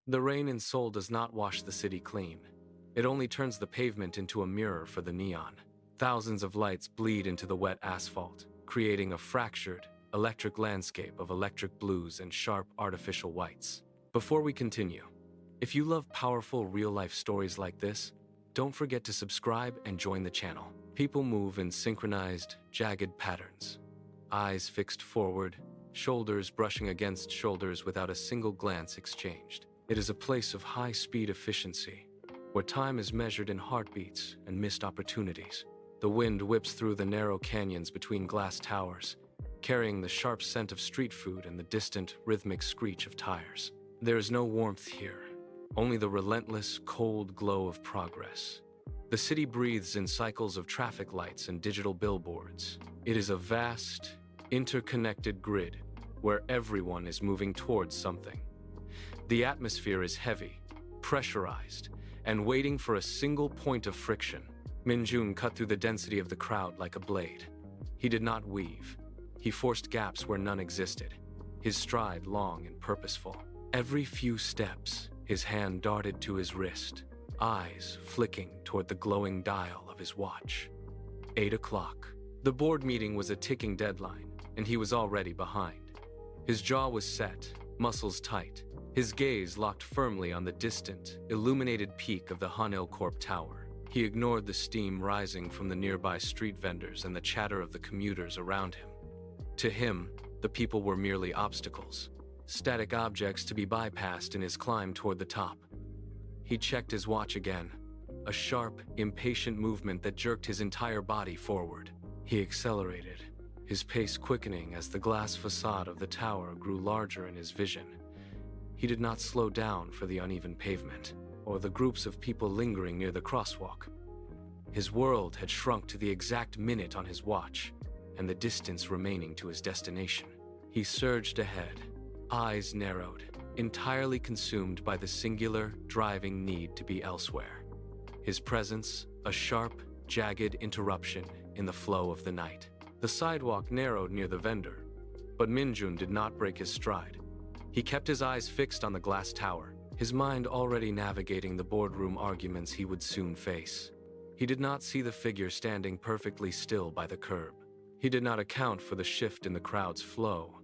The rain in Seoul does not wash the city clean. It only turns the pavement into a mirror for the neon. Thousands of lights bleed into the wet asphalt, creating a fractured, electric landscape of electric blues and sharp artificial whites. Before we continue, if you love powerful real-life stories like this, don't forget to subscribe and join the channel. People move in synchronized, jagged patterns. Eyes fixed forward, shoulders brushing against shoulders without a single glance exchanged. It is a place of high-speed efficiency, where time is measured in heartbeats and missed opportunities. The wind whips through the narrow canyons between glass towers, carrying the sharp scent of street food and the distant, rhythmic screech of tires. There is no warmth here, only the relentless, cold glow of progress. The city breathes in cycles of traffic lights and digital billboards. It is a vast, interconnected grid where everyone is moving towards something. The atmosphere is heavy, pressurized, and waiting for a single point of friction. Min-jun cut through the density of the crowd like a blade. He did not weave. He forced gaps where none existed, his stride long and purposeful. Every few steps, his hand darted to his wrist, eyes flicking toward the glowing dial of his watch. 8 o'clock. The board meeting was a ticking deadline, and he was already behind. His jaw was set, muscles tight, his gaze locked firmly on the distant, illuminated peak of the Hanil Corp Tower. He ignored the steam rising from the nearby street vendors and the chatter of the commuters around him. To him, the people were merely obstacles, static objects to be bypassed in his climb toward the top. He checked his watch again, a sharp, impatient movement that jerked his entire body forward. He accelerated, his pace quickening as the glass facade of the tower grew larger in his vision. He did not slow down for the uneven pavement, or the groups of people lingering near the crosswalk. His world had shrunk to the exact minute on his watch, and the distance remaining to his destination. He surged ahead, eyes narrowed, entirely consumed by the singular, driving need to be elsewhere. His presence, a sharp, jagged interruption in the flow of the night. The sidewalk narrowed near the vendor, but Min-jun did not break his stride. He kept his eyes fixed on the glass tower, his mind already navigating the boardroom arguments he would soon face. He did not see the figure standing perfectly still by the curb. He did not account for the shift in the crowd's flow.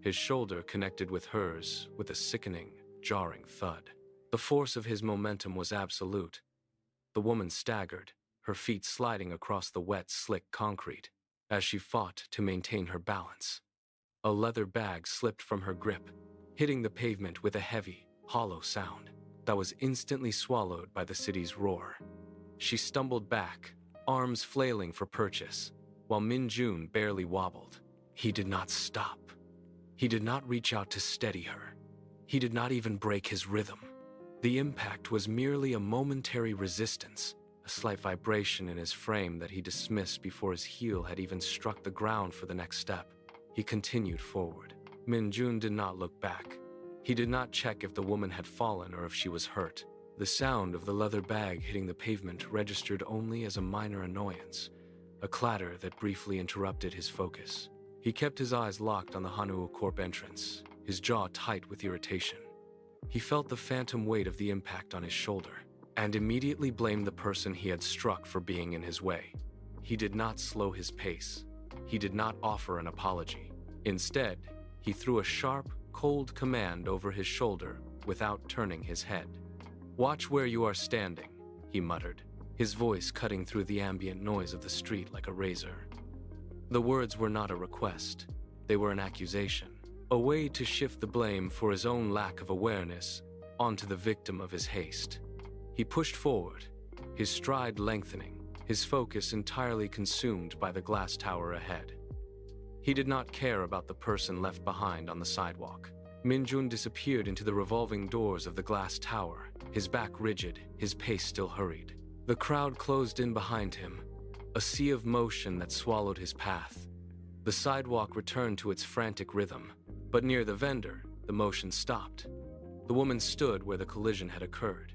His shoulder connected with hers with a sickening, jarring thud. The force of his momentum was absolute. The woman staggered, her feet sliding across the wet, slick concrete, as she fought to maintain her balance. A leather bag slipped from her grip, hitting the pavement with a heavy, hollow sound that was instantly swallowed by the city's roar. She stumbled back, arms flailing for purchase, while Min-jun barely wobbled. He did not stop. He did not reach out to steady her. He did not even break his rhythm. The impact was merely a momentary resistance, a slight vibration in his frame that he dismissed before his heel had even struck the ground for the next step. He continued forward. Min-jun did not look back. He did not check if the woman had fallen or if she was hurt. The sound of the leather bag hitting the pavement registered only as a minor annoyance, a clatter that briefly interrupted his focus. He kept his eyes locked on the Hanul Corp entrance, his jaw tight with irritation. He felt the phantom weight of the impact on his shoulder, and immediately blamed the person he had struck for being in his way. He did not slow his pace. He did not offer an apology. Instead, he threw a sharp, cold command over his shoulder without turning his head. "Watch where you are standing," he muttered, his voice cutting through the ambient noise of the street like a razor. The words were not a request. They were an accusation, a way to shift the blame for his own lack of awareness onto the victim of his haste. He pushed forward, his stride lengthening, his focus entirely consumed by the glass tower ahead. He did not care about the person left behind on the sidewalk. Min-jun disappeared into the revolving doors of the glass tower, his back rigid, his pace still hurried. The crowd closed in behind him, a sea of motion that swallowed his path. The sidewalk returned to its frantic rhythm, but near the vendor, the motion stopped. The woman stood where the collision had occurred.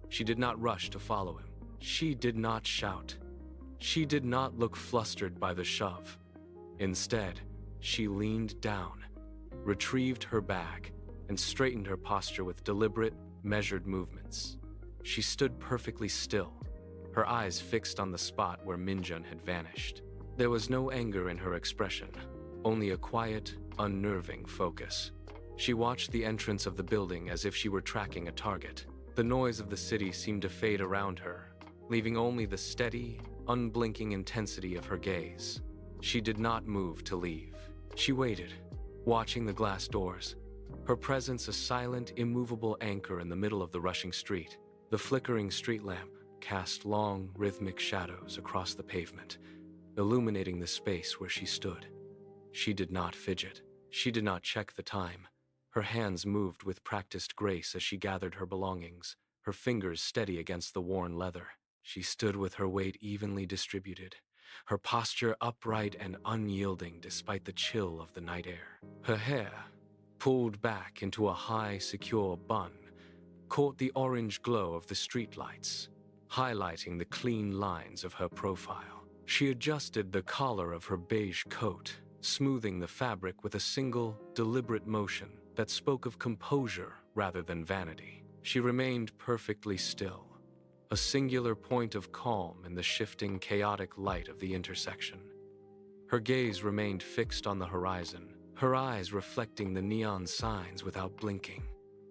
She did not rush to follow him. She did not shout. She did not look flustered by the shove. Instead, she leaned down, retrieved her bag, and straightened her posture with deliberate, measured movements. She stood perfectly still, her eyes fixed on the spot where Min-jun had vanished. There was no anger in her expression, only a quiet, unnerving focus. She watched the entrance of the building as if she were tracking a target. The noise of the city seemed to fade around her, leaving only the steady, unblinking intensity of her gaze. She did not move to leave. She waited, watching the glass doors, her presence a silent, immovable anchor in the middle of the rushing street. The flickering street lamp cast long, rhythmic shadows across the pavement, illuminating the space where she stood. She did not fidget. She did not check the time. Her hands moved with practiced grace as she gathered her belongings, her fingers steady against the worn leather. She stood with her weight evenly distributed, her posture upright and unyielding despite the chill of the night air. Her hair, pulled back into a high, secure bun, caught the orange glow of the streetlights, highlighting the clean lines of her profile. She adjusted the collar of her beige coat, smoothing the fabric with a single, deliberate motion that spoke of composure rather than vanity. She remained perfectly still, a singular point of calm in the shifting, chaotic light of the intersection. Her gaze remained fixed on the horizon, her eyes reflecting the neon signs without blinking.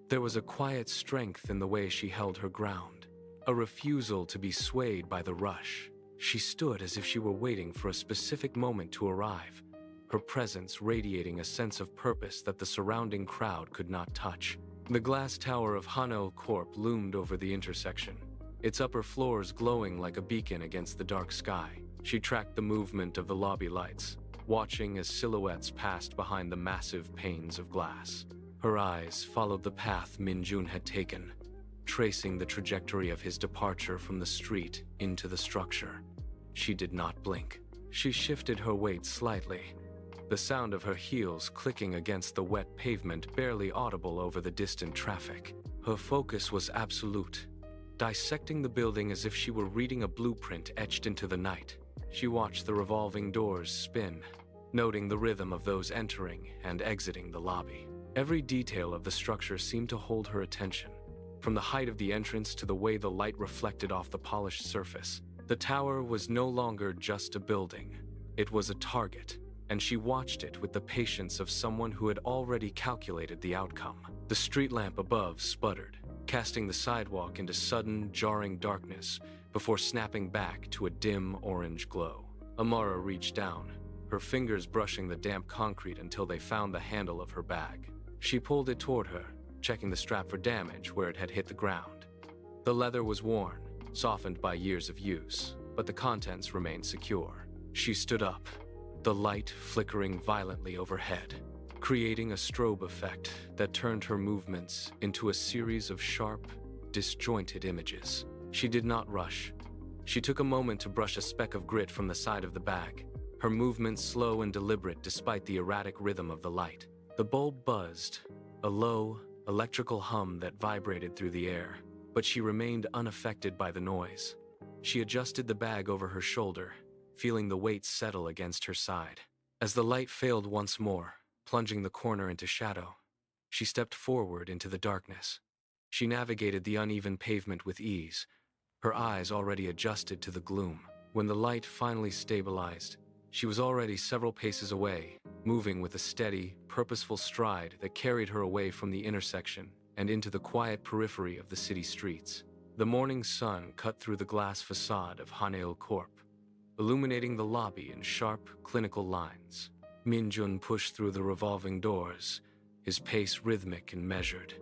There was a quiet strength in the way she held her ground, a refusal to be swayed by the rush. She stood as if she were waiting for a specific moment to arrive, her presence radiating a sense of purpose that the surrounding crowd could not touch. The glass tower of Hanel Corp loomed over the intersection, its upper floors glowing like a beacon against the dark sky. She tracked the movement of the lobby lights, watching as silhouettes passed behind the massive panes of glass. Her eyes followed the path Min-jun had taken, tracing the trajectory of his departure from the street into the structure. She did not blink. She shifted her weight slightly, the sound of her heels clicking against the wet pavement barely audible over the distant traffic. Her focus was absolute, dissecting the building as if she were reading a blueprint etched into the night. She watched the revolving doors spin, noting the rhythm of those entering and exiting the lobby. Every detail of the structure seemed to hold her attention, from the height of the entrance to the way the light reflected off the polished surface. The tower was no longer just a building. It was a target, and she watched it with the patience of someone who had already calculated the outcome. The street lamp above sputtered, casting the sidewalk into sudden, jarring darkness before snapping back to a dim orange glow. Amara reached down, her fingers brushing the damp concrete until they found the handle of her bag. She pulled it toward her, checking the strap for damage where it had hit the ground. The leather was worn, softened by years of use, but the contents remained secure. She stood up, the light flickering violently overhead, creating a strobe effect that turned her movements into a series of sharp, disjointed images. She did not rush. She took a moment to brush a speck of grit from the side of the bag, her movements slow and deliberate despite the erratic rhythm of the light. The bulb buzzed, a low, electrical hum that vibrated through the air, but she remained unaffected by the noise. She adjusted the bag over her shoulder, feeling the weight settle against her side. As the light failed once more, plunging the corner into shadow, she stepped forward into the darkness. She navigated the uneven pavement with ease, her eyes already adjusted to the gloom. When the light finally stabilized, she was already several paces away, moving with a steady, purposeful stride that carried her away from the intersection and into the quiet periphery of the city streets. The morning sun cut through the glass facade of Hanel Corp, illuminating the lobby in sharp, clinical lines. Min-jun pushed through the revolving doors, his pace rhythmic and measured.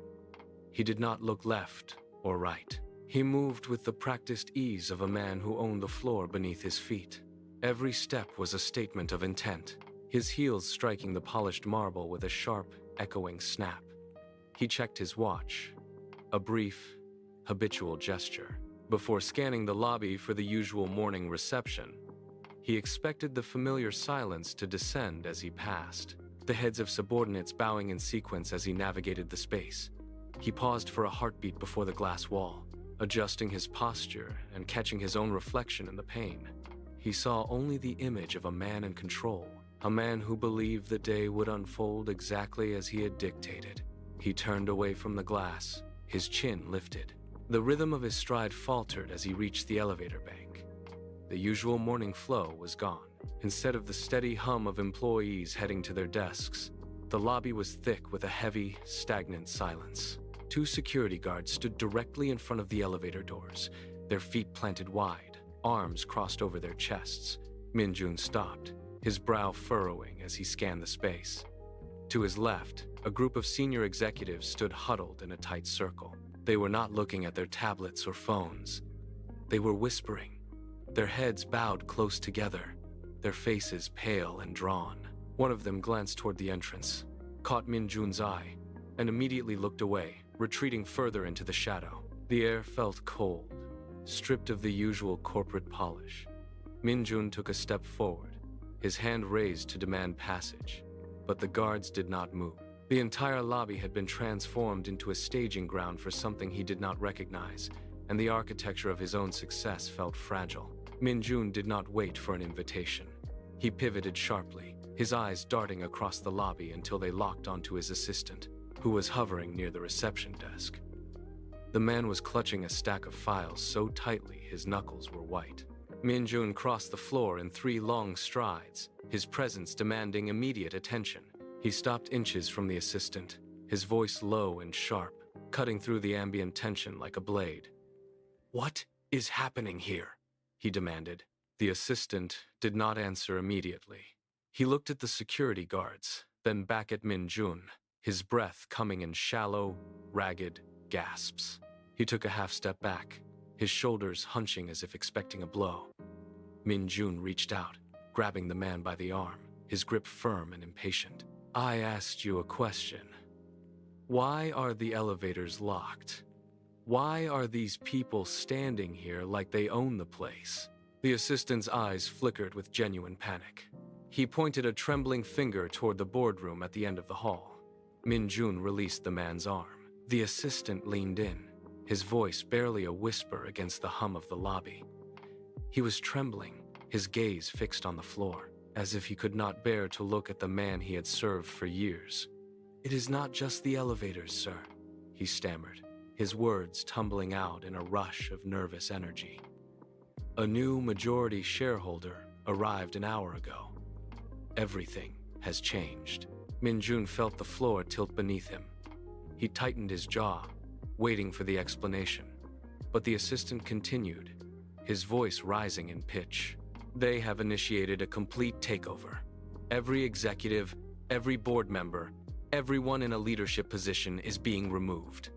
He did not look left or right. He moved with the practiced ease of a man who owned the floor beneath his feet. Every step was a statement of intent, his heels striking the polished marble with a sharp, echoing snap. He checked his watch, a brief, habitual gesture. Before scanning the lobby for the usual morning reception, he expected the familiar silence to descend as he passed, the heads of subordinates bowing in sequence as he navigated the space. He paused for a heartbeat before the glass wall, adjusting his posture and catching his own reflection in the pane. He saw only the image of a man in control, a man who believed the day would unfold exactly as he had dictated. He turned away from the glass, his chin lifted. The rhythm of his stride faltered as he reached the elevator bank. The usual morning flow was gone. Instead of the steady hum of employees heading to their desks, the lobby was thick with a heavy, stagnant silence. 2 security guards stood directly in front of the elevator doors, their feet planted wide, arms crossed over their chests. Min-jun stopped, his brow furrowing as he scanned the space. To his left, a group of senior executives stood huddled in a tight circle. They were not looking at their tablets or phones. They were whispering, their heads bowed close together, their faces pale and drawn. One of them glanced toward the entrance, caught Min-jun's eye, and immediately looked away, retreating further into the shadow. The air felt cold, stripped of the usual corporate polish. Min-jun took a step forward, his hand raised to demand passage, but the guards did not move. The entire lobby had been transformed into a staging ground for something he did not recognize, and the architecture of his own success felt fragile. Min-jun did not wait for an invitation. He pivoted sharply, his eyes darting across the lobby until they locked onto his assistant, who was hovering near the reception desk. The man was clutching a stack of files so tightly his knuckles were white. Min-jun crossed the floor in 3 long strides, his presence demanding immediate attention. He stopped inches from the assistant, his voice low and sharp, cutting through the ambient tension like a blade. "What is happening here?" he demanded. The assistant did not answer immediately. He looked at the security guards, then back at Min-jun, his breath coming in shallow, ragged gasps. He took a half step back, his shoulders hunching as if expecting a blow. Min-jun reached out, grabbing the man by the arm, his grip firm and impatient. "I asked you a question. Why are the elevators locked? Why are these people standing here like they own the place?" The assistant's eyes flickered with genuine panic. He pointed a trembling finger toward the boardroom at the end of the hall. Min-jun released the man's arm. The assistant leaned in, his voice barely a whisper against the hum of the lobby. He was trembling, his gaze fixed on the floor, as if he could not bear to look at the man he had served for years. "It is not just the elevators, sir," he stammered, his words tumbling out in a rush of nervous energy. "A new majority shareholder arrived an hour ago. Everything has changed." Min-jun felt the floor tilt beneath him. He tightened his jaw, waiting for the explanation. But the assistant continued, his voice rising in pitch. "They have initiated a complete takeover. Every executive, every board member, everyone in a leadership position is being removed.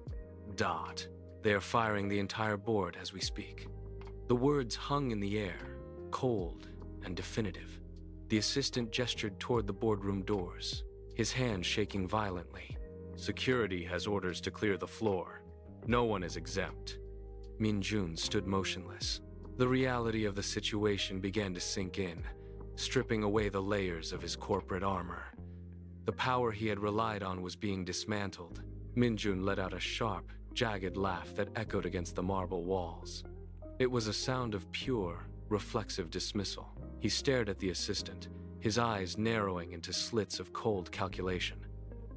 They are firing the entire board as we speak." The words hung in the air, cold and definitive. The assistant gestured toward the boardroom doors, his hand shaking violently. "Security has orders to clear the floor. No one is exempt." Min-jun stood motionless. The reality of the situation began to sink in, stripping away the layers of his corporate armor. The power he had relied on was being dismantled. Min-jun let out a sharp, jagged laugh that echoed against the marble walls. It was a sound of pure, reflexive dismissal. He stared at the assistant, his eyes narrowing into slits of cold calculation.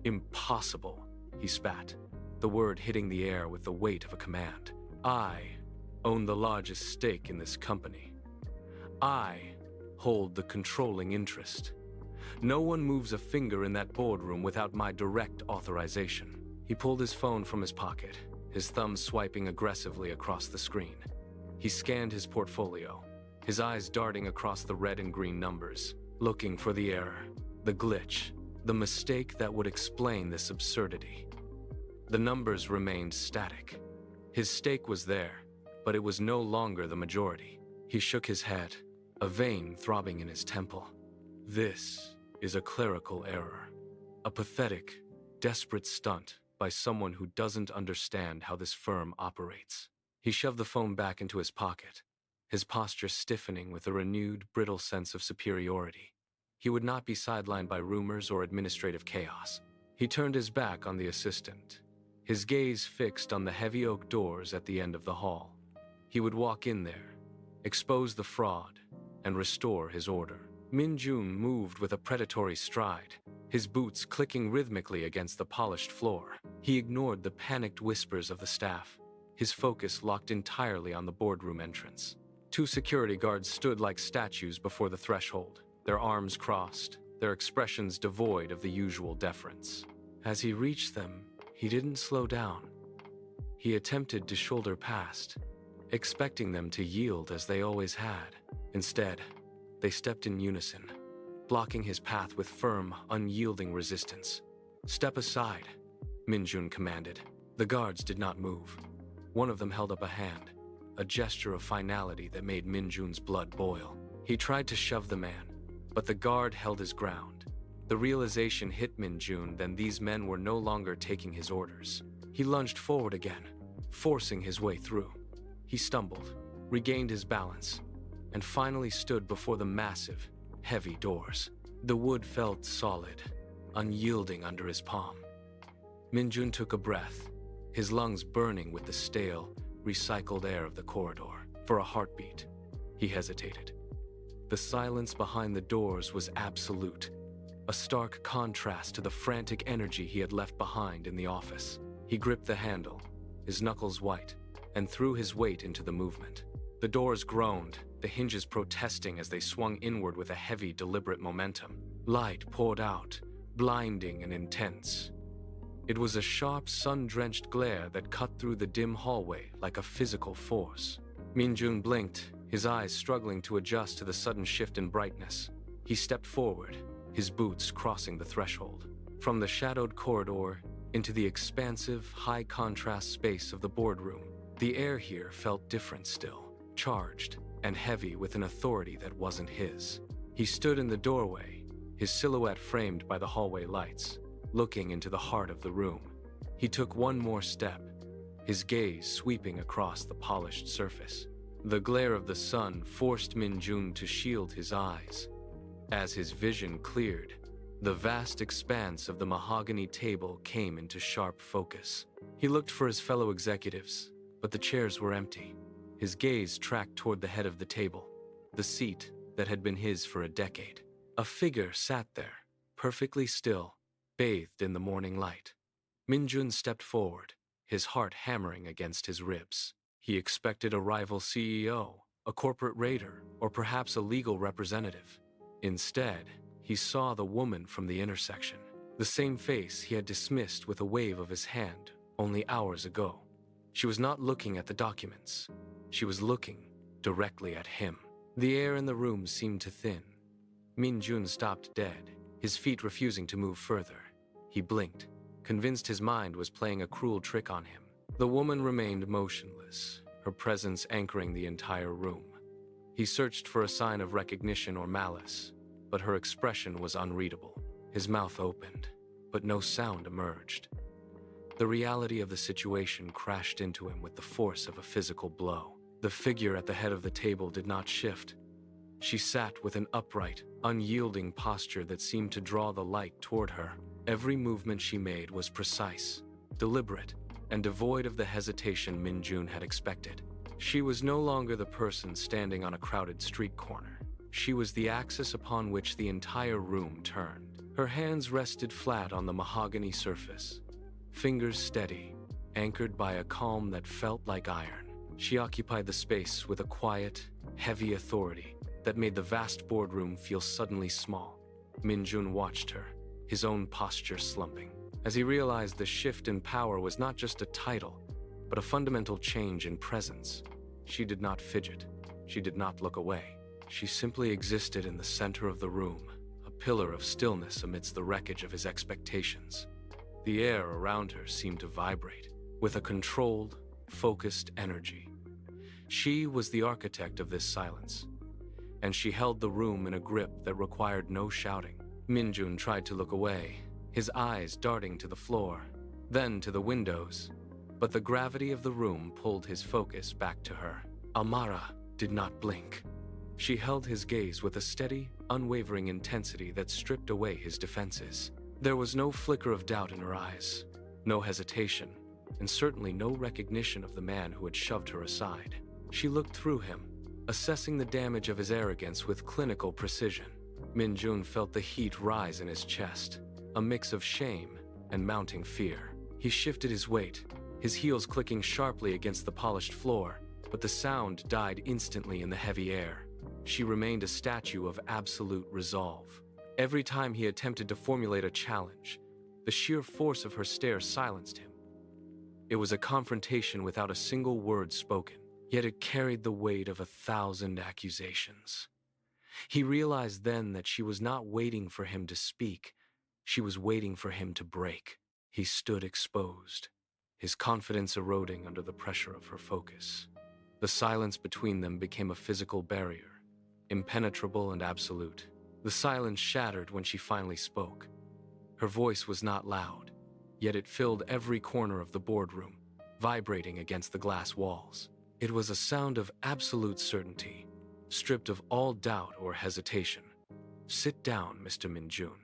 "Impossible," he spat, the word hitting the air with the weight of a command. "I own the largest stake in this company. I hold the controlling interest. No one moves a finger in that boardroom without my direct authorization." He pulled his phone from his pocket, his thumb swiping aggressively across the screen. He scanned his portfolio, his eyes darting across the red and green numbers, looking for the error, the glitch, the mistake that would explain this absurdity. The numbers remained static. His stake was there, but it was no longer the majority. He shook his head, a vein throbbing in his temple. This is a clerical error, a pathetic, desperate stunt by someone who doesn't understand how this firm operates. He shoved the phone back into his pocket, his posture stiffening with a renewed, brittle sense of superiority. He would not be sidelined by rumors or administrative chaos. He turned his back on the assistant, his gaze fixed on the heavy oak doors at the end of the hall. He would walk in there, expose the fraud, and restore his order. Min-jun moved with a predatory stride, his boots clicking rhythmically against the polished floor. He ignored the panicked whispers of the staff, his focus locked entirely on the boardroom entrance. 2 security guards stood like statues before the threshold, their arms crossed, their expressions devoid of the usual deference. As he reached them, he didn't slow down. He attempted to shoulder past, expecting them to yield as they always had. Instead, they stepped in unison, blocking his path with firm, unyielding resistance. "Step aside," Min-jun commanded. The guards did not move. One of them held up a hand, a gesture of finality that made Min-jun's blood boil. He tried to shove the man, but the guard held his ground. The realization hit Min-jun that these men were no longer taking his orders. He lunged forward again, forcing his way through. He stumbled, regained his balance, and finally stood before the massive, heavy doors. The wood felt solid, unyielding under his palm. Min-jun took a breath, his lungs burning with the stale, recycled air of the corridor. For a heartbeat, he hesitated. The silence behind the doors was absolute, a stark contrast to the frantic energy he had left behind in the office. He gripped the handle, his knuckles white, and threw his weight into the movement. The doors groaned, the hinges protesting as they swung inward with a heavy, deliberate momentum. Light poured out, blinding and intense. It was a sharp, sun-drenched glare that cut through the dim hallway like a physical force. Min-jun blinked, his eyes struggling to adjust to the sudden shift in brightness. He stepped forward, his boots crossing the threshold. From the shadowed corridor into the expansive, high-contrast space of the boardroom, the air here felt different still, charged and heavy with an authority that wasn't his. He stood in the doorway, his silhouette framed by the hallway lights, looking into the heart of the room. He took one more step, his gaze sweeping across the polished surface. The glare of the sun forced Min-jun to shield his eyes. As his vision cleared, the vast expanse of the mahogany table came into sharp focus. He looked for his fellow executives, but the chairs were empty. His gaze tracked toward the head of the table, the seat that had been his for a decade. A figure sat there, perfectly still, bathed in the morning light. Min-jun stepped forward, his heart hammering against his ribs. He expected a rival CEO, a corporate raider, or perhaps a legal representative. Instead, he saw the woman from the intersection, the same face he had dismissed with a wave of his hand only hours ago. She was not looking at the documents. She was looking directly at him. The air in the room seemed to thin. Min-jun stopped dead, his feet refusing to move further. He blinked, convinced his mind was playing a cruel trick on him. The woman remained motionless, her presence anchoring the entire room. He searched for a sign of recognition or malice, but her expression was unreadable. His mouth opened, but no sound emerged. The reality of the situation crashed into him with the force of a physical blow. The figure at the head of the table did not shift. She sat with an upright, unyielding posture that seemed to draw the light toward her. Every movement she made was precise, deliberate, and devoid of the hesitation Min-jun had expected. She was no longer the person standing on a crowded street corner. She was the axis upon which the entire room turned. Her hands rested flat on the mahogany surface, fingers steady, anchored by a calm that felt like iron. She occupied the space with a quiet, heavy authority that made the vast boardroom feel suddenly small. Min-jun watched her, his own posture slumping, as he realized the shift in power was not just a title, but a fundamental change in presence. She did not fidget. She did not look away. She simply existed in the center of the room, a pillar of stillness amidst the wreckage of his expectations. The air around her seemed to vibrate with a controlled, focused energy. She was the architect of this silence, and she held the room in a grip that required no shouting. Min-jun tried to look away, his eyes darting to the floor, then to the windows, but the gravity of the room pulled his focus back to her. Amara did not blink. She held his gaze with a steady, unwavering intensity that stripped away his defenses. There was no flicker of doubt in her eyes, no hesitation, and certainly no recognition of the man who had shoved her aside. She looked through him, assessing the damage of his arrogance with clinical precision. Min-jun felt the heat rise in his chest, a mix of shame and mounting fear. He shifted his weight, his heels clicking sharply against the polished floor, but the sound died instantly in the heavy air. She remained a statue of absolute resolve. Every time he attempted to formulate a challenge, the sheer force of her stare silenced him. It was a confrontation without a single word spoken, yet it carried the weight of 1,000 accusations. He realized then that she was not waiting for him to speak, she was waiting for him to break. He stood exposed, his confidence eroding under the pressure of her focus. The silence between them became a physical barrier, impenetrable and absolute. The silence shattered when she finally spoke. Her voice was not loud, yet it filled every corner of the boardroom, vibrating against the glass walls. It was a sound of absolute certainty, stripped of all doubt or hesitation. "Sit down, Mr. Min-jun,"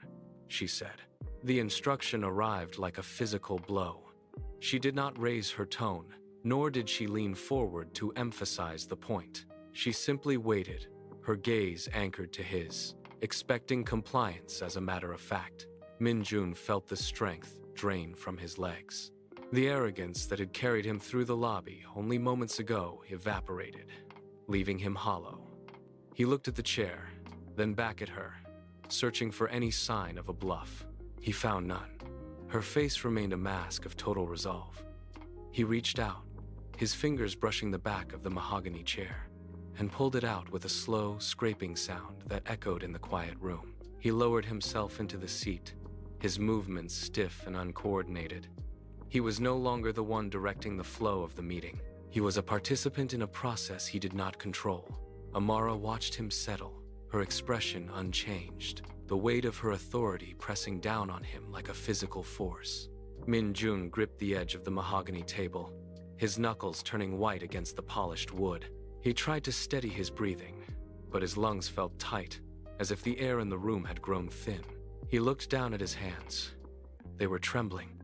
she said. The instruction arrived like a physical blow. She did not raise her tone, nor did she lean forward to emphasize the point. She simply waited, her gaze anchored to his, expecting compliance as a matter of fact. Min-jun felt the strength drain from his legs. The arrogance that had carried him through the lobby only moments ago evaporated, leaving him hollow. He looked at the chair, then back at her, searching for any sign of a bluff. He found none. Her face remained a mask of total resolve. He reached out, his fingers brushing the back of the mahogany chair, and pulled it out with a slow, scraping sound that echoed in the quiet room. He lowered himself into the seat, his movements stiff and uncoordinated. He was no longer the one directing the flow of the meeting. He was a participant in a process he did not control. Amara watched him settle, her expression unchanged, the weight of her authority pressing down on him like a physical force. Min-jun gripped the edge of the mahogany table, his knuckles turning white against the polished wood. He tried to steady his breathing, but his lungs felt tight, as if the air in the room had grown thin. He looked down at his hands. They were trembling.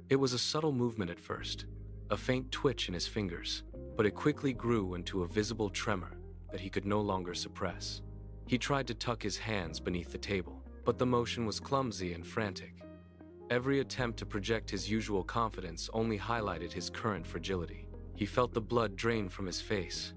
It was a subtle movement at first, a faint twitch in his fingers, but it quickly grew into a visible tremor that he could no longer suppress. He tried to tuck his hands beneath the table, but the motion was clumsy and frantic. Every attempt to project his usual confidence only highlighted his current fragility. He felt the blood drain from his face,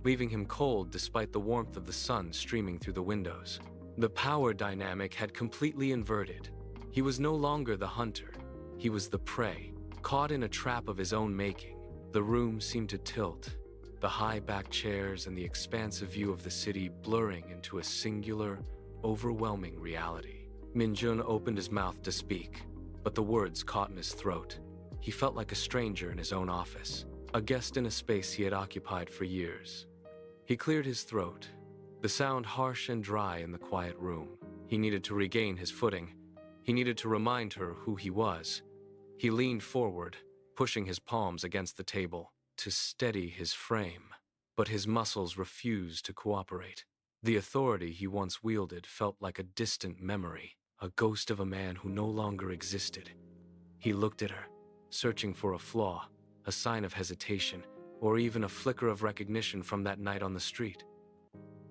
leaving him cold despite the warmth of the sun streaming through the windows. The power dynamic had completely inverted. He was no longer the hunter. He was the prey, caught in a trap of his own making. The room seemed to tilt, the high-backed chairs and the expansive view of the city blurring into a singular, overwhelming reality. Min-jun opened his mouth to speak, but the words caught in his throat. He felt like a stranger in his own office, a guest in a space he had occupied for years. He cleared his throat, the sound harsh and dry in the quiet room. He needed to regain his footing. He needed to remind her who he was. He leaned forward, pushing his palms against the table to steady his frame, but his muscles refused to cooperate. The authority he once wielded felt like a distant memory, a ghost of a man who no longer existed. He looked at her, searching for a flaw, a sign of hesitation, or even a flicker of recognition from that night on the street.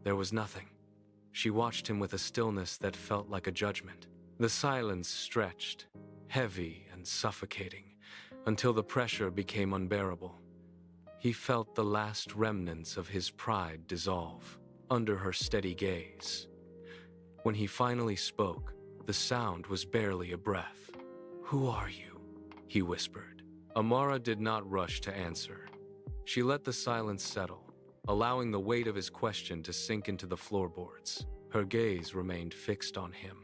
There was nothing. She watched him with a stillness that felt like a judgment. The silence stretched, heavy and suffocating, until the pressure became unbearable. He felt the last remnants of his pride dissolve under her steady gaze. When he finally spoke, the sound was barely a breath. "Who are you?" he whispered. Amara did not rush to answer. She let the silence settle, allowing the weight of his question to sink into the floorboards. Her gaze remained fixed on him,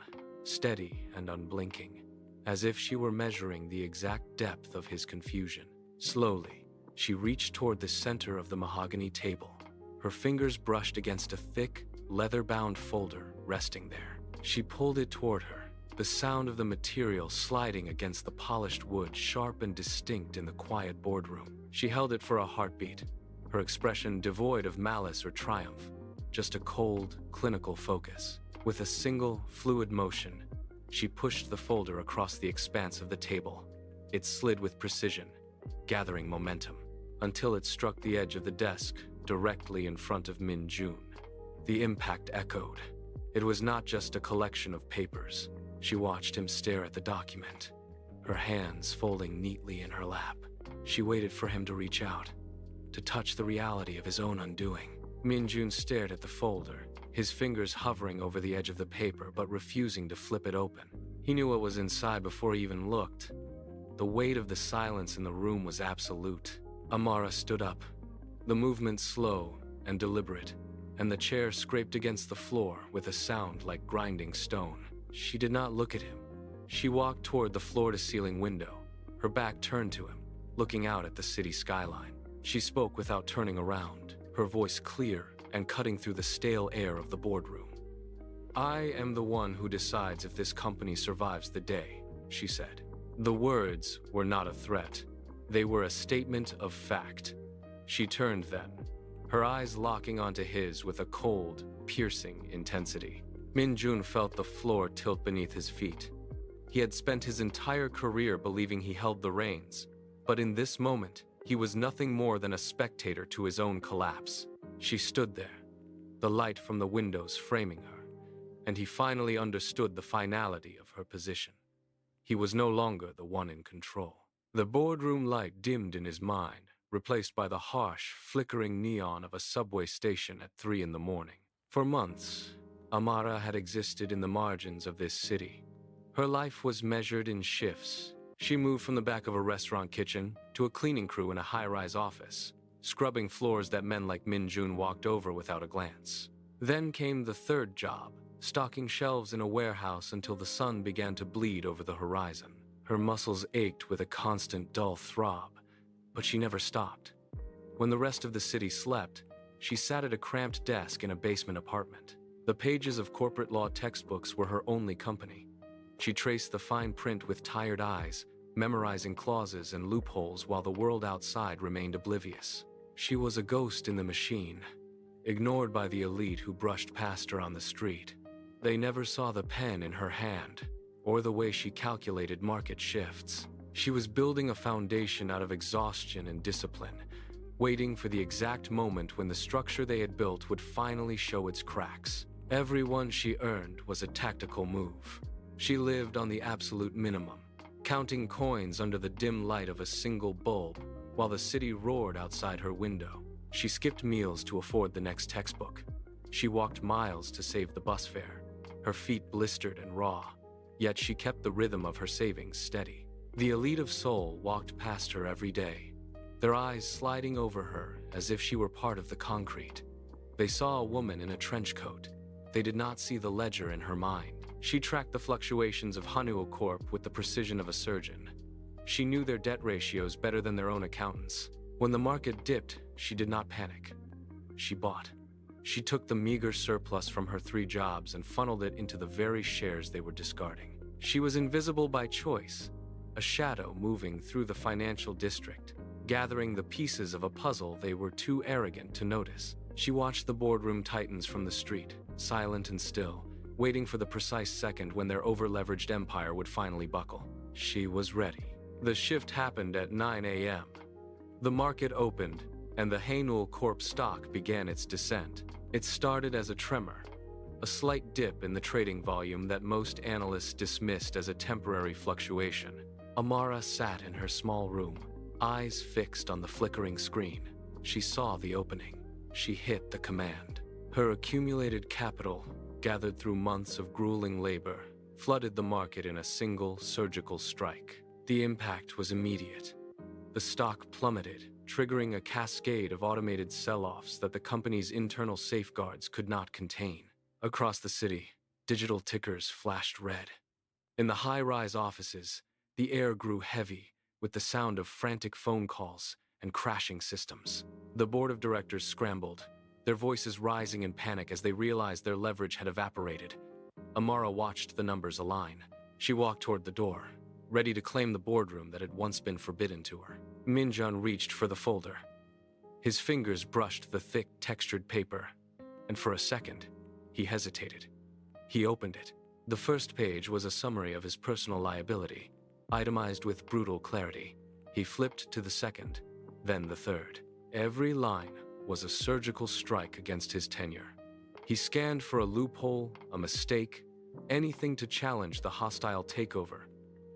steady and unblinking, as if she were measuring the exact depth of his confusion. Slowly, she reached toward the center of the mahogany table. Her fingers brushed against a thick, leather-bound folder resting there. She pulled it toward her, the sound of the material sliding against the polished wood sharp and distinct in the quiet boardroom. She held it for a heartbeat, her expression devoid of malice or triumph, just a cold, clinical focus. With a single, fluid motion, she pushed the folder across the expanse of the table. It slid with precision, gathering momentum, until it struck the edge of the desk directly in front of Min-jun. The impact echoed. It was not just a collection of papers. She watched him stare at the document, her hands folding neatly in her lap. She waited for him to reach out, to touch the reality of his own undoing. Min-jun stared at the folder, his fingers hovering over the edge of the paper but refusing to flip it open. He knew what was inside before he even looked. The weight of the silence in the room was absolute. Amara stood up, the movement slow and deliberate, and the chair scraped against the floor with a sound like grinding stone. She did not look at him. She walked toward the floor-to-ceiling window, her back turned to him, looking out at the city skyline. She spoke without turning around, her voice clear and cutting through the stale air of the boardroom. "I am the one who decides if this company survives the day," she said. The words were not a threat. They were a statement of fact. She turned then, her eyes locking onto his with a cold, piercing intensity. Min-jun felt the floor tilt beneath his feet. He had spent his entire career believing he held the reins, but in this moment, he was nothing more than a spectator to his own collapse. She stood there, the light from the windows framing her, and he finally understood the finality of her position. He was no longer the one in control. The boardroom light dimmed in his mind, replaced by the harsh, flickering neon of a subway station at 3 in the morning. For months, Amara had existed in the margins of this city. Her life was measured in shifts. She moved from the back of a restaurant kitchen to a cleaning crew in a high-rise office, scrubbing floors that men like Min-jun walked over without a glance. Then came the third job, stocking shelves in a warehouse until the sun began to bleed over the horizon. Her muscles ached with a constant dull throb, but she never stopped. When the rest of the city slept, she sat at a cramped desk in a basement apartment. The pages of corporate law textbooks were her only company. She traced the fine print with tired eyes, memorizing clauses and loopholes while the world outside remained oblivious. She was a ghost in the machine, ignored by the elite who brushed past her on the street. They never saw the pen in her hand, or the way she calculated market shifts. She was building a foundation out of exhaustion and discipline, waiting for the exact moment when the structure they had built would finally show its cracks. Everyone she earned was a tactical move. She lived on the absolute minimum, counting coins under the dim light of a single bulb, while the city roared outside her window. She skipped meals to afford the next textbook. She walked miles to save the bus fare, her feet blistered and raw, yet she kept the rhythm of her savings steady. The elite of Seoul walked past her every day, their eyes sliding over her as if she were part of the concrete. They saw a woman in a trench coat. They did not see the ledger in her mind. She tracked the fluctuations of Hanuo Corp with the precision of a surgeon. She knew their debt ratios better than their own accountants. When the market dipped, she did not panic. She bought. She took the meager surplus from her 3 jobs and funneled it into the very shares they were discarding. She was invisible by choice, a shadow moving through the financial district, gathering the pieces of a puzzle they were too arrogant to notice. She watched the boardroom titans from the street, silent and still, waiting for the precise second when their over-leveraged empire would finally buckle. She was ready. The shift happened at 9 a.m. The market opened, and the Hanuo Corp stock began its descent. It started as a tremor, a slight dip in the trading volume that most analysts dismissed as a temporary fluctuation. Amara sat in her small room, eyes fixed on the flickering screen. She saw the opening. She hit the command. Her accumulated capital, gathered through months of grueling labor, flooded the market in a single surgical strike. The impact was immediate. The stock plummeted, triggering a cascade of automated sell-offs that the company's internal safeguards could not contain. Across the city, digital tickers flashed red. In the high-rise offices, the air grew heavy with the sound of frantic phone calls and crashing systems. The board of directors scrambled, their voices rising in panic as they realized their leverage had evaporated. Amara watched the numbers align. She walked toward the door, ready to claim the boardroom that had once been forbidden to her. Min-jun reached for the folder. His fingers brushed the thick, textured paper, and for a second, he hesitated. He opened it. The first page was a summary of his personal liability, itemized with brutal clarity. He flipped to the second, then the third. Every line was a surgical strike against his tenure. He scanned for a loophole, a mistake, anything to challenge the hostile takeover,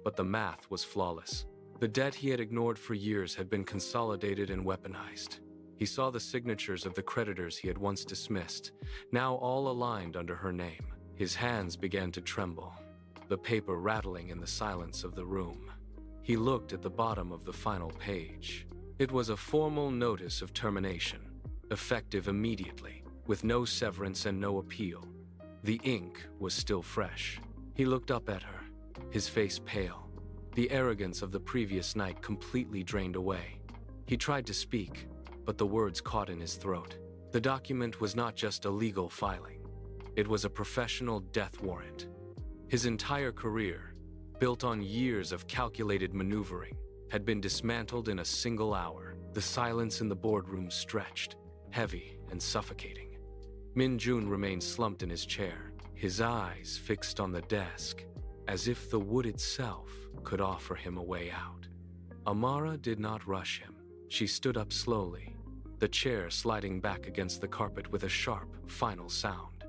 but the math was flawless. The debt he had ignored for years had been consolidated and weaponized. He saw the signatures of the creditors he had once dismissed, now all aligned under her name. His hands began to tremble, the paper rattling in the silence of the room. He looked at the bottom of the final page. It was a formal notice of termination, effective immediately, with no severance and no appeal. The ink was still fresh. He looked up at her, his face pale. The arrogance of the previous night completely drained away. He tried to speak, but the words caught in his throat. The document was not just a legal filing. It was a professional death warrant. His entire career, built on years of calculated maneuvering, had been dismantled in a single hour. The silence in the boardroom stretched, heavy and suffocating. Min-jun remained slumped in his chair, his eyes fixed on the desk, as if the wood itself could offer him a way out. Amara did not rush him. She stood up slowly, the chair sliding back against the carpet with a sharp, final sound.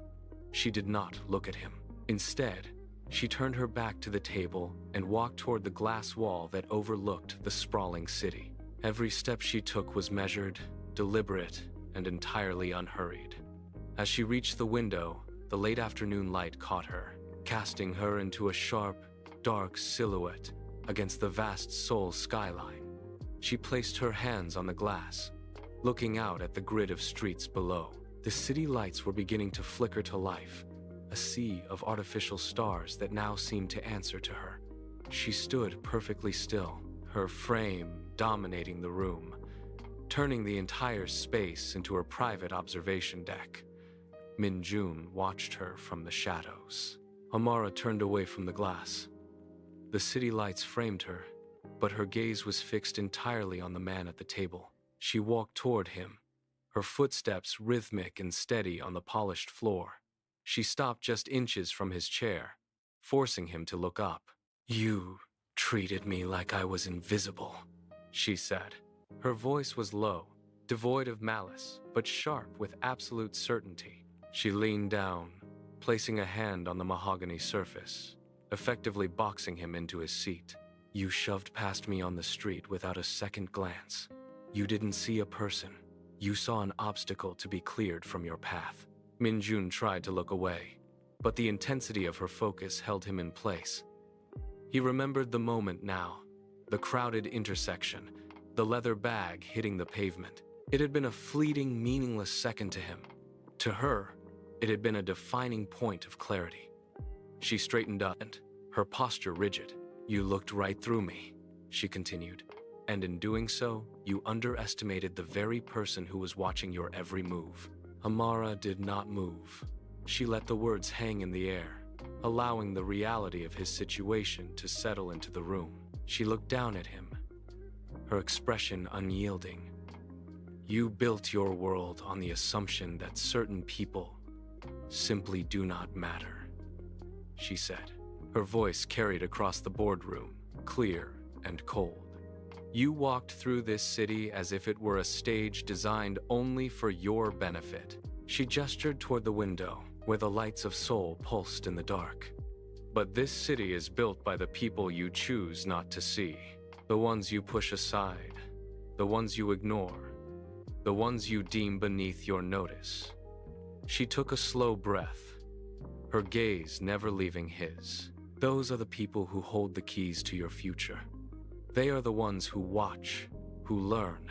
She did not look at him. Instead, she turned her back to the table and walked toward the glass wall that overlooked the sprawling city. Every step she took was measured, deliberate, and entirely unhurried. As she reached the window, the late afternoon light caught her, casting her into a sharp, dark silhouette against the vast Seoul skyline. She placed her hands on the glass, looking out at the grid of streets below. The city lights were beginning to flicker to life, a sea of artificial stars that now seemed to answer to her. She stood perfectly still, her frame dominating the room, turning the entire space into her private observation deck. Min-jun watched her from the shadows. Amara turned away from the glass. The city lights framed her, but her gaze was fixed entirely on the man at the table. She walked toward him, her footsteps rhythmic and steady on the polished floor. She stopped just inches from his chair, forcing him to look up. "You treated me like I was invisible," she said. Her voice was low, devoid of malice, but sharp with absolute certainty. She leaned down, placing a hand on the mahogany surface, effectively boxing him into his seat. "You shoved past me on the street without a second glance. You didn't see a person. You saw an obstacle to be cleared from your path." Min-jun tried to look away, but the intensity of her focus held him in place. He remembered the moment now, the crowded intersection, the leather bag hitting the pavement. It had been a fleeting, meaningless second to him. To her, it had been a defining point of clarity. She straightened up, and her posture rigid. "You looked right through me," she continued, "and in doing so, you underestimated the very person who was watching your every move." Amara did not move. She let the words hang in the air, allowing the reality of his situation to settle into the room. She looked down at him, her expression unyielding. "You built your world on the assumption that certain people simply do not matter," she said. Her voice carried across the boardroom, clear and cold. "You walked through this city as if it were a stage designed only for your benefit." She gestured toward the window, where the lights of Seoul pulsed in the dark. "But this city is built by the people you choose not to see, the ones you push aside, the ones you ignore, the ones you deem beneath your notice." She took a slow breath, her gaze never leaving his. "Those are the people who hold the keys to your future. They are the ones who watch, who learn,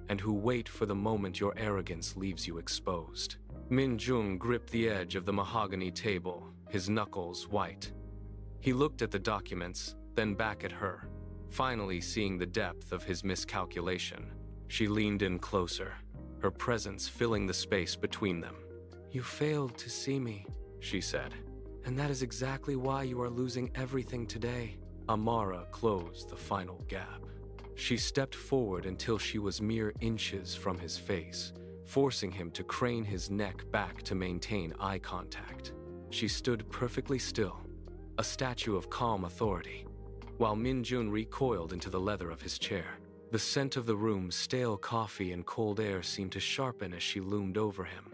and who wait for the moment your arrogance leaves you exposed." Min-jun gripped the edge of the mahogany table, his knuckles white. He looked at the documents, then back at her, finally seeing the depth of his miscalculation. She leaned in closer, her presence filling the space between them. "You failed to see me," she said, "and that is exactly why you are losing everything today." Amara closed the final gap. She stepped forward until she was mere inches from his face, forcing him to crane his neck back to maintain eye contact. She stood perfectly still, a statue of calm authority, while Min-jun recoiled into the leather of his chair. The scent of the room's stale coffee and cold air seemed to sharpen as she loomed over him.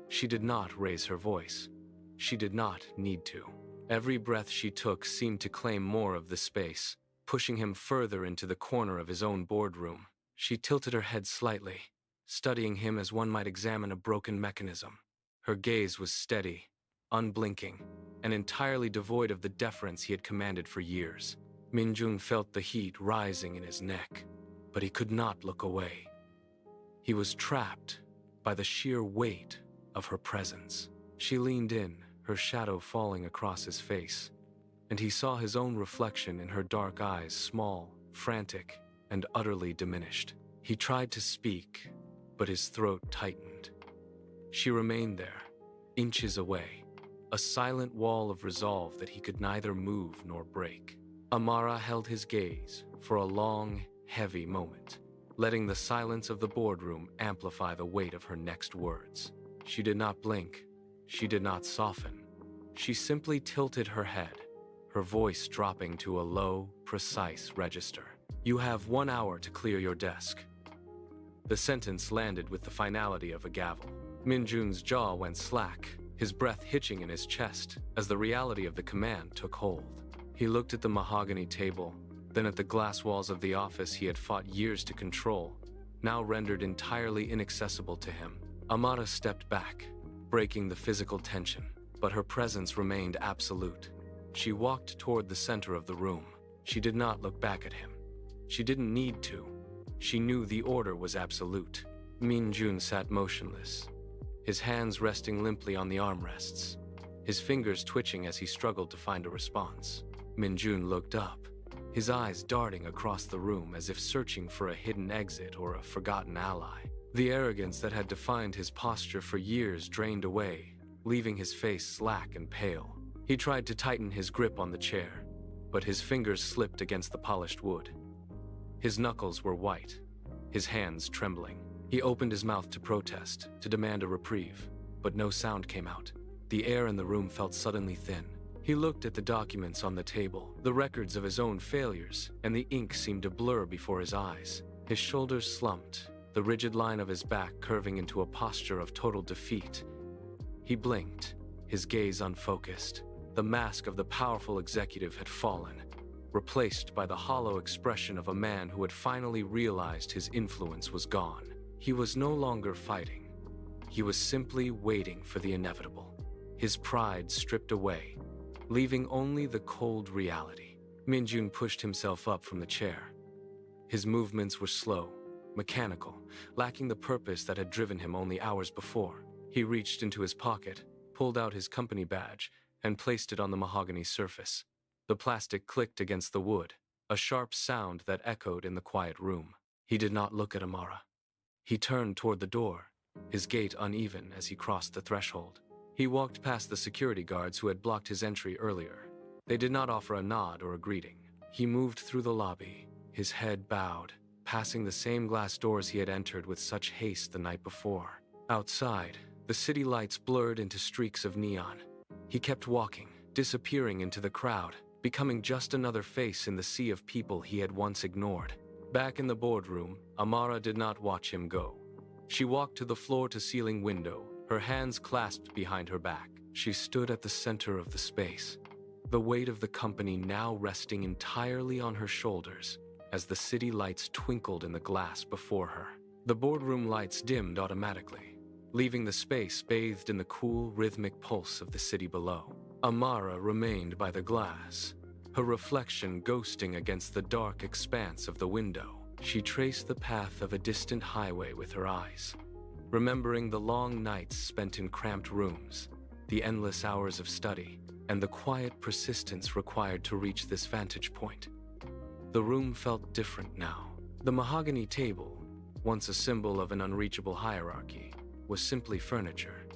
She did not raise her voice. She did not need to. Every breath she took seemed to claim more of the space, pushing him further into the corner of his own boardroom. She tilted her head slightly, studying him as one might examine a broken mechanism. Her gaze was steady, unblinking, and entirely devoid of the deference he had commanded for years. Min-jun felt the heat rising in his neck, but he could not look away. He was trapped by the sheer weight of her presence. She leaned in, her shadow falling across his face, and he saw his own reflection in her dark eyes, small, frantic, and utterly diminished. He tried to speak, but his throat tightened. She remained there, inches away, a silent wall of resolve that he could neither move nor break. Amara held his gaze for a long, heavy moment, letting the silence of the boardroom amplify the weight of her next words. She did not blink. She did not soften. She simply tilted her head, her voice dropping to a low, precise register. "You have 1 hour to clear your desk." The sentence landed with the finality of a gavel. Min-jun's jaw went slack, his breath hitching in his chest as the reality of the command took hold. He looked at the mahogany table, then at the glass walls of the office he had fought years to control, now rendered entirely inaccessible to him. Amara stepped back, breaking the physical tension, but her presence remained absolute. She walked toward the center of the room. She did not look back at him. She didn't need to. She knew the order was absolute. Min-jun sat motionless, his hands resting limply on the armrests, his fingers twitching as he struggled to find a response. Min-jun looked up, his eyes darting across the room as if searching for a hidden exit or a forgotten ally. The arrogance that had defined his posture for years drained away, leaving his face slack and pale. He tried to tighten his grip on the chair, but his fingers slipped against the polished wood. His knuckles were white, his hands trembling. He opened his mouth to protest, to demand a reprieve, but no sound came out. The air in the room felt suddenly thin. He looked at the documents on the table, the records of his own failures, and the ink seemed to blur before his eyes. His shoulders slumped, the rigid line of his back curving into a posture of total defeat. He blinked, his gaze unfocused. The mask of the powerful executive had fallen, replaced by the hollow expression of a man who had finally realized his influence was gone. He was no longer fighting. He was simply waiting for the inevitable, his pride stripped away, leaving only the cold reality. Min-jun pushed himself up from the chair. His movements were slow, mechanical, lacking the purpose that had driven him only hours before. He reached into his pocket, pulled out his company badge, and placed it on the mahogany surface. The plastic clicked against the wood, a sharp sound that echoed in the quiet room. He did not look at Amara. He turned toward the door, his gait uneven as he crossed the threshold. He walked past the security guards who had blocked his entry earlier. They did not offer a nod or a greeting. He moved through the lobby, his head bowed, passing the same glass doors he had entered with such haste the night before. Outside, the city lights blurred into streaks of neon. He kept walking, disappearing into the crowd, becoming just another face in the sea of people he had once ignored. Back in the boardroom, Amara did not watch him go. She walked to the floor-to-ceiling window, her hands clasped behind her back. She stood at the center of the space, the weight of the company now resting entirely on her shoulders as the city lights twinkled in the glass before her. The boardroom lights dimmed automatically, leaving the space bathed in the cool, rhythmic pulse of the city below. Amara remained by the glass, her reflection ghosting against the dark expanse of the window. She traced the path of a distant highway with her eyes, remembering the long nights spent in cramped rooms, the endless hours of study, and the quiet persistence required to reach this vantage point. The room felt different now. The mahogany table, once a symbol of an unreachable hierarchy, was simply furniture.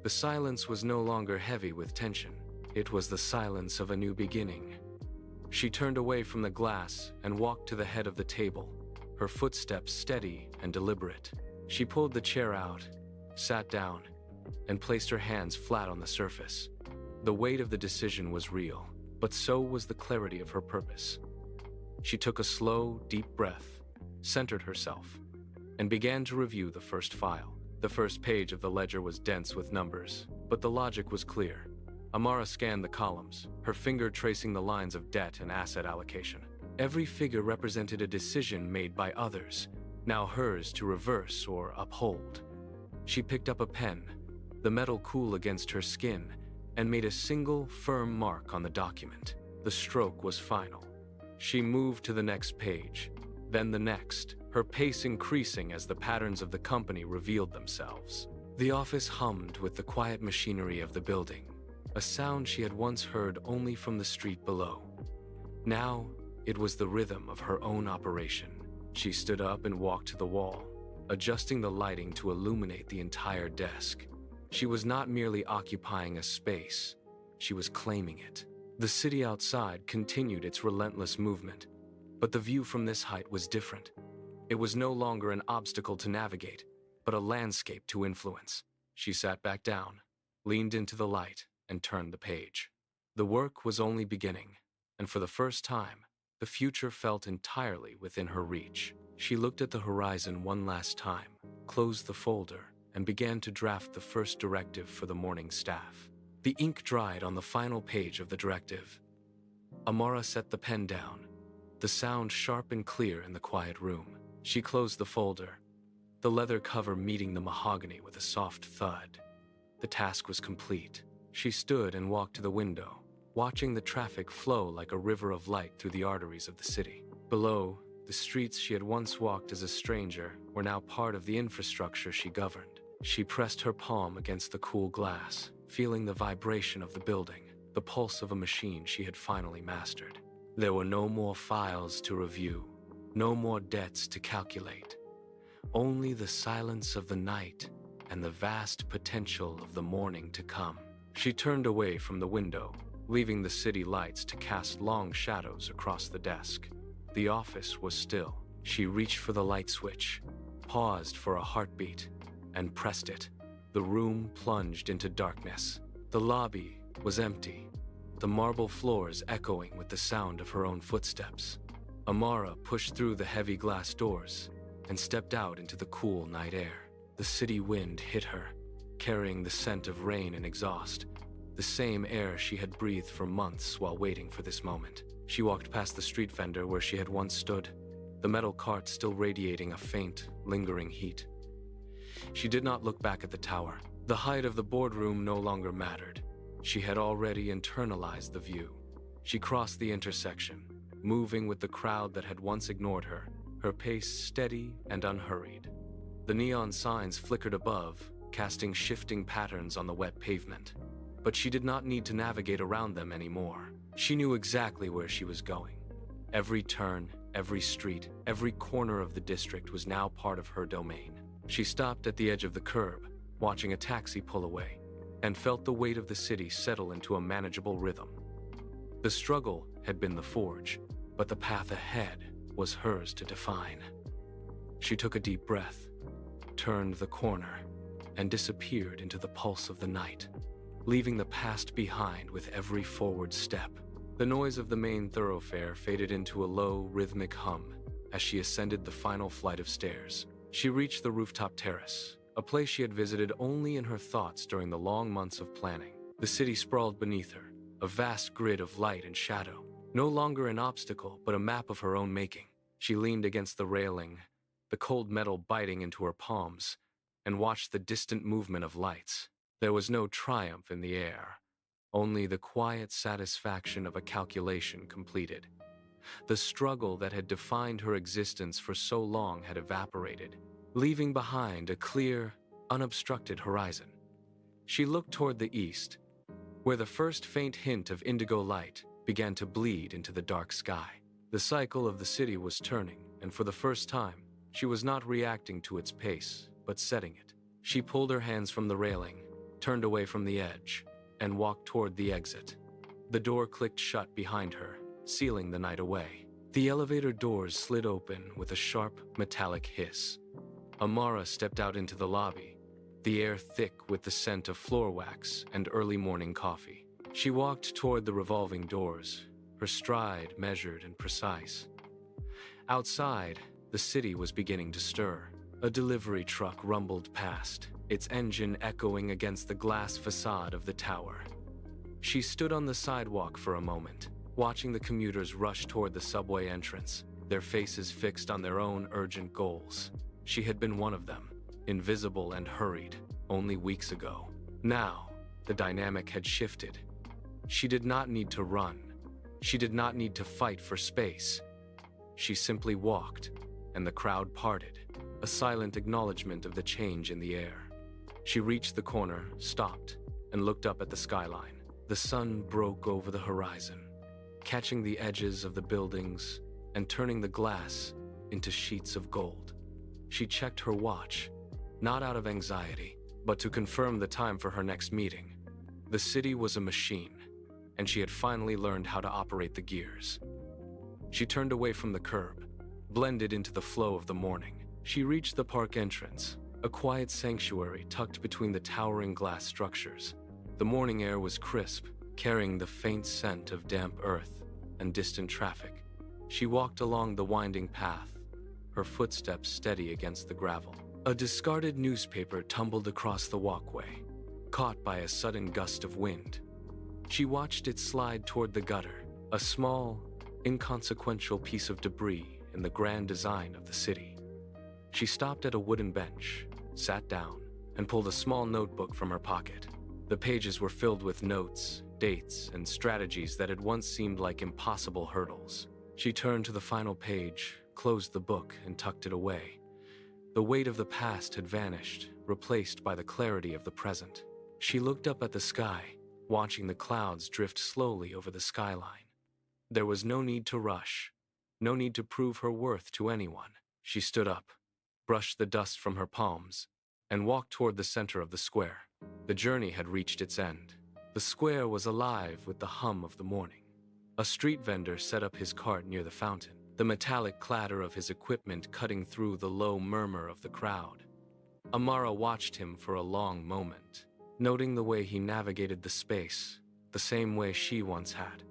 The silence was no longer heavy with tension. It was the silence of a new beginning. She turned away from the glass and walked to the head of the table, her footsteps steady and deliberate. She pulled the chair out, sat down, and placed her hands flat on the surface. The weight of the decision was real, but so was the clarity of her purpose. She took a slow, deep breath, centered herself, and began to review the first file. The first page of the ledger was dense with numbers, but the logic was clear. Amara scanned the columns, her finger tracing the lines of debt and asset allocation. Every figure represented a decision made by others, now hers to reverse or uphold. She picked up a pen, the metal cool against her skin, and made a single, firm mark on the document. The stroke was final. She moved to the next page, then the next, her pace increasing as the patterns of the company revealed themselves. The office hummed with the quiet machinery of the building, a sound she had once heard only from the street below. Now, it was the rhythm of her own operation. She stood up and walked to the wall, adjusting the lighting to illuminate the entire desk. She was not merely occupying a space, she was claiming it. The city outside continued its relentless movement, but the view from this height was different. It was no longer an obstacle to navigate, but a landscape to influence. She sat back down, leaned into the light, and turned the page. The work was only beginning, and for the first time, the future felt entirely within her reach. She looked at the horizon one last time, closed the folder, and began to draft the first directive for the morning staff. The ink dried on the final page of the directive. Amara set the pen down, the sound sharp and clear in the quiet room. She closed the folder, the leather cover meeting the mahogany with a soft thud. The task was complete. She stood and walked to the window, watching the traffic flow like a river of light through the arteries of the city. Below, the streets she had once walked as a stranger were now part of the infrastructure she governed. She pressed her palm against the cool glass, feeling the vibration of the building, the pulse of a machine she had finally mastered. There were no more files to review, no more debts to calculate. Only the silence of the night and the vast potential of the morning to come. She turned away from the window, leaving the city lights to cast long shadows across the desk. The office was still. She reached for the light switch, paused for a heartbeat, and pressed it. The room plunged into darkness. The lobby was empty, the marble floors echoing with the sound of her own footsteps. Amara pushed through the heavy glass doors and stepped out into the cool night air. The city wind hit her, carrying the scent of rain and exhaust, the same air she had breathed for months while waiting for this moment. She walked past the street vendor where she had once stood, the metal cart still radiating a faint, lingering heat. She did not look back at the tower. The height of the boardroom no longer mattered. She had already internalized the view. She crossed the intersection, moving with the crowd that had once ignored her, her pace steady and unhurried. The neon signs flickered above, casting shifting patterns on the wet pavement. But she did not need to navigate around them anymore. She knew exactly where she was going. Every turn, every street, every corner of the district was now part of her domain. She stopped at the edge of the curb, watching a taxi pull away, and felt the weight of the city settle into a manageable rhythm. The struggle had been the forge, but the path ahead was hers to define. She took a deep breath, turned the corner, and disappeared into the pulse of the night, leaving the past behind with every forward step. The noise of the main thoroughfare faded into a low, rhythmic hum as she ascended the final flight of stairs. She reached the rooftop terrace, a place she had visited only in her thoughts during the long months of planning. The city sprawled beneath her, a vast grid of light and shadow, no longer an obstacle but a map of her own making. She leaned against the railing, the cold metal biting into her palms, and watched the distant movement of lights. There was no triumph in the air, only the quiet satisfaction of a calculation completed. The struggle that had defined her existence for so long had evaporated, leaving behind a clear, unobstructed horizon. She looked toward the east, where the first faint hint of indigo light began to bleed into the dark sky. The cycle of the city was turning, and for the first time, she was not reacting to its pace, but setting it. She pulled her hands from the railing, turned away from the edge, and walked toward the exit. The door clicked shut behind her, sealing the night away. The elevator doors slid open with a sharp, metallic hiss. Amara stepped out into the lobby, the air thick with the scent of floor wax and early morning coffee. She walked toward the revolving doors, her stride measured and precise. Outside, the city was beginning to stir. A delivery truck rumbled past, its engine echoing against the glass facade of the tower. She stood on the sidewalk for a moment, watching the commuters rush toward the subway entrance, their faces fixed on their own urgent goals. She had been one of them, invisible and hurried, only weeks ago. Now, the dynamic had shifted. She did not need to run. She did not need to fight for space. She simply walked, and the crowd parted, a silent acknowledgement of the change in the air. She reached the corner, stopped, and looked up at the skyline. The sun broke over the horizon, catching the edges of the buildings and turning the glass into sheets of gold. She checked her watch, not out of anxiety, but to confirm the time for her next meeting. The city was a machine, and she had finally learned how to operate the gears. She turned away from the curb, blended into the flow of the morning. She reached the park entrance, a quiet sanctuary tucked between the towering glass structures. The morning air was crisp, carrying the faint scent of damp earth and distant traffic. She walked along the winding path, her footsteps steady against the gravel. A discarded newspaper tumbled across the walkway, caught by a sudden gust of wind. She watched it slide toward the gutter, a small, inconsequential piece of debris in the grand design of the city. She stopped at a wooden bench, sat down, and pulled a small notebook from her pocket. The pages were filled with notes, dates, and strategies that had once seemed like impossible hurdles. She turned to the final page, closed the book, and tucked it away. The weight of the past had vanished, replaced by the clarity of the present. She looked up at the sky, watching the clouds drift slowly over the skyline. There was no need to rush, no need to prove her worth to anyone. She stood up, brushed the dust from her palms, and walked toward the center of the square. The journey had reached its end. The square was alive with the hum of the morning. A street vendor set up his cart near the fountain, the metallic clatter of his equipment cutting through the low murmur of the crowd. Amara watched him for a long moment, noting the way he navigated the space, the same way she once had.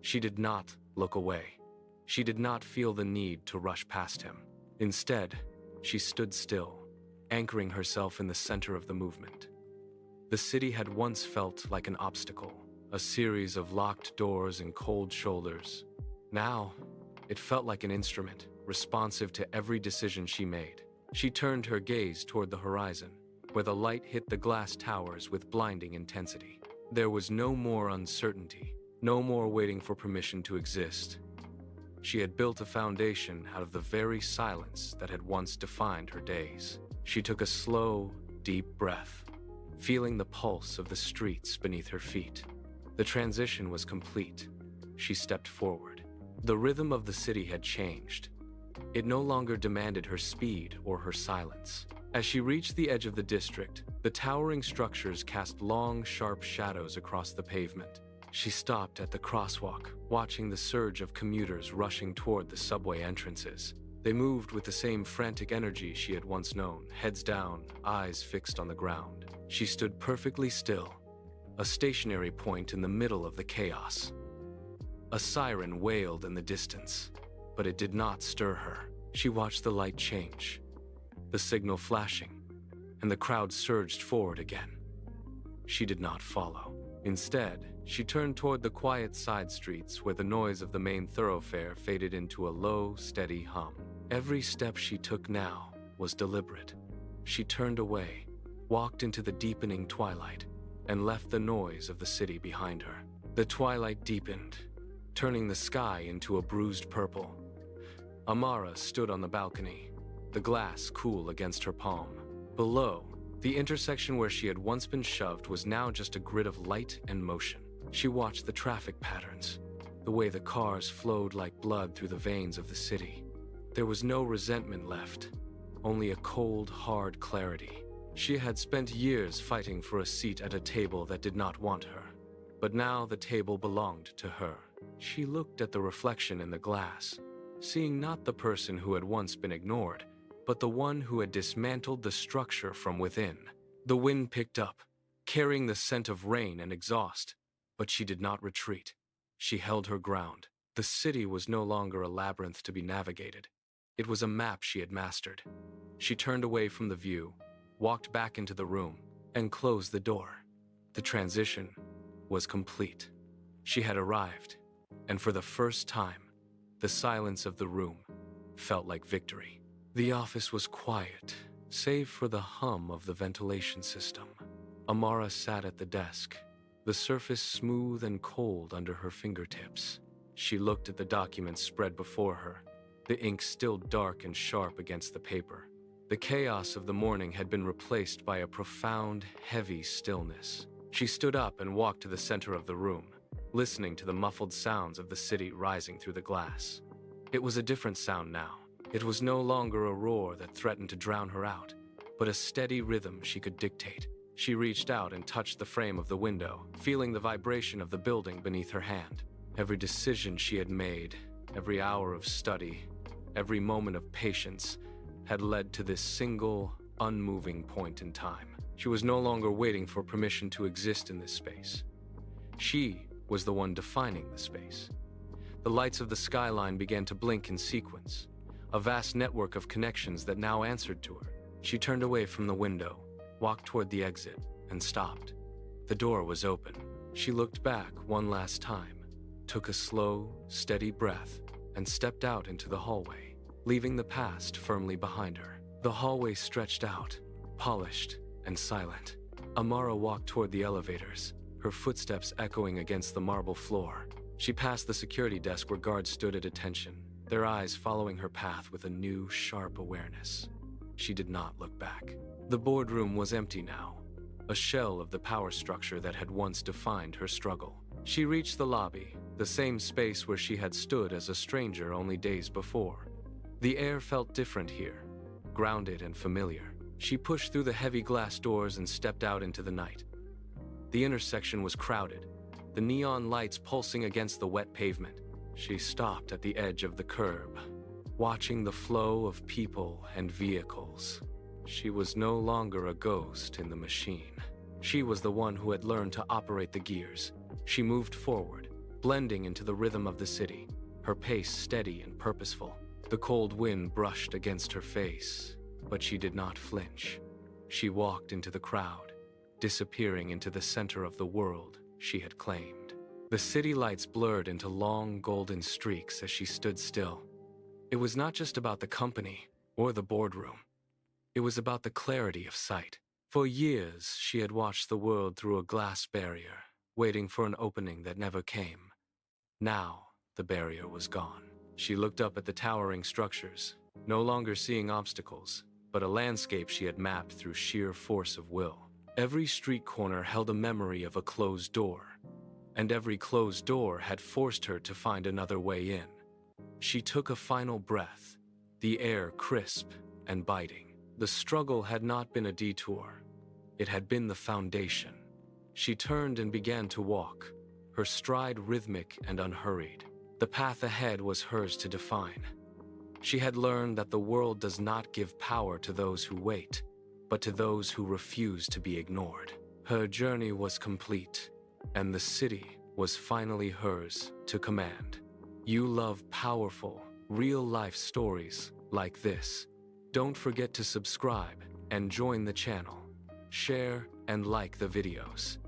She did not look away. She did not feel the need to rush past him. Instead, she stood still, anchoring herself in the center of the movement. The city had once felt like an obstacle, a series of locked doors and cold shoulders. Now, it felt like an instrument, responsive to every decision she made. She turned her gaze toward the horizon, where the light hit the glass towers with blinding intensity. There was no more uncertainty, no more waiting for permission to exist. She had built a foundation out of the very silence that had once defined her days. She took a slow, deep breath, feeling the pulse of the streets beneath her feet. The transition was complete. She stepped forward. The rhythm of the city had changed. It no longer demanded her speed or her silence. As she reached the edge of the district, the towering structures cast long, sharp shadows across the pavement. She stopped at the crosswalk, watching the surge of commuters rushing toward the subway entrances. They moved with the same frantic energy she had once known, heads down, eyes fixed on the ground. She stood perfectly still, a stationary point in the middle of the chaos. A siren wailed in the distance, but it did not stir her. She watched the light change, the signal flashing, and the crowd surged forward again. She did not follow. Instead, she turned toward the quiet side streets where the noise of the main thoroughfare faded into a low, steady hum. Every step she took now was deliberate. She turned away, walked into the deepening twilight, and left the noise of the city behind her. The twilight deepened, turning the sky into a bruised purple. Amara stood on the balcony, the glass cool against her palm. Below, the intersection where she had once been shoved was now just a grid of light and motion. She watched the traffic patterns, the way the cars flowed like blood through the veins of the city. There was no resentment left, only a cold, hard clarity. She had spent years fighting for a seat at a table that did not want her, but now the table belonged to her. She looked at the reflection in the glass, seeing not the person who had once been ignored, but the one who had dismantled the structure from within. The wind picked up, carrying the scent of rain and exhaust, but she did not retreat. She held her ground. The city was no longer a labyrinth to be navigated. It was a map she had mastered. She turned away from the view, walked back into the room, and closed the door. The transition was complete. She had arrived, and for the first time, the silence of the room felt like victory. The office was quiet, save for the hum of the ventilation system. Amara sat at the desk, the surface smooth and cold under her fingertips. She looked at the documents spread before her, the ink still dark and sharp against the paper. The chaos of the morning had been replaced by a profound, heavy stillness. She stood up and walked to the center of the room, listening to the muffled sounds of the city rising through the glass. It was a different sound now. It was no longer a roar that threatened to drown her out, but a steady rhythm she could dictate. She reached out and touched the frame of the window, feeling the vibration of the building beneath her hand. Every decision she had made, every hour of study, every moment of patience had led to this single, unmoving point in time. She was no longer waiting for permission to exist in this space. She was the one defining the space. The lights of the skyline began to blink in sequence, a vast network of connections that now answered to her. She turned away from the window, walked toward the exit, and stopped. The door was open. She looked back one last time, took a slow, steady breath, and stepped out into the hallway, leaving the past firmly behind her. The hallway stretched out, polished and silent. Amara walked toward the elevators, her footsteps echoing against the marble floor. She passed the security desk where guards stood at attention, their eyes following her path with a new, sharp awareness. She did not look back. The boardroom was empty now, a shell of the power structure that had once defined her struggle. She reached the lobby, the same space where she had stood as a stranger only days before. The air felt different here, grounded and familiar. She pushed through the heavy glass doors and stepped out into the night. The intersection was crowded, the neon lights pulsing against the wet pavement. She stopped at the edge of the curb, watching the flow of people and vehicles. She was no longer a ghost in the machine. She was the one who had learned to operate the gears. She moved forward, blending into the rhythm of the city, her pace steady and purposeful. The cold wind brushed against her face, but she did not flinch. She walked into the crowd, disappearing into the center of the world she had claimed. The city lights blurred into long golden streaks as she stood still. It was not just about the company or the boardroom. It was about the clarity of sight. For years, she had watched the world through a glass barrier, waiting for an opening that never came. Now, the barrier was gone. She looked up at the towering structures, no longer seeing obstacles, but a landscape she had mapped through sheer force of will. Every street corner held a memory of a closed door, and every closed door had forced her to find another way in. She took a final breath, the air crisp and biting. The struggle had not been a detour. It had been the foundation. She turned and began to walk, her stride rhythmic and unhurried. The path ahead was hers to define. She had learned that the world does not give power to those who wait, but to those who refuse to be ignored. Her journey was complete, and the city was finally hers to command. You love powerful, real-life stories like this. Don't forget to subscribe and join the channel. Share and like the videos.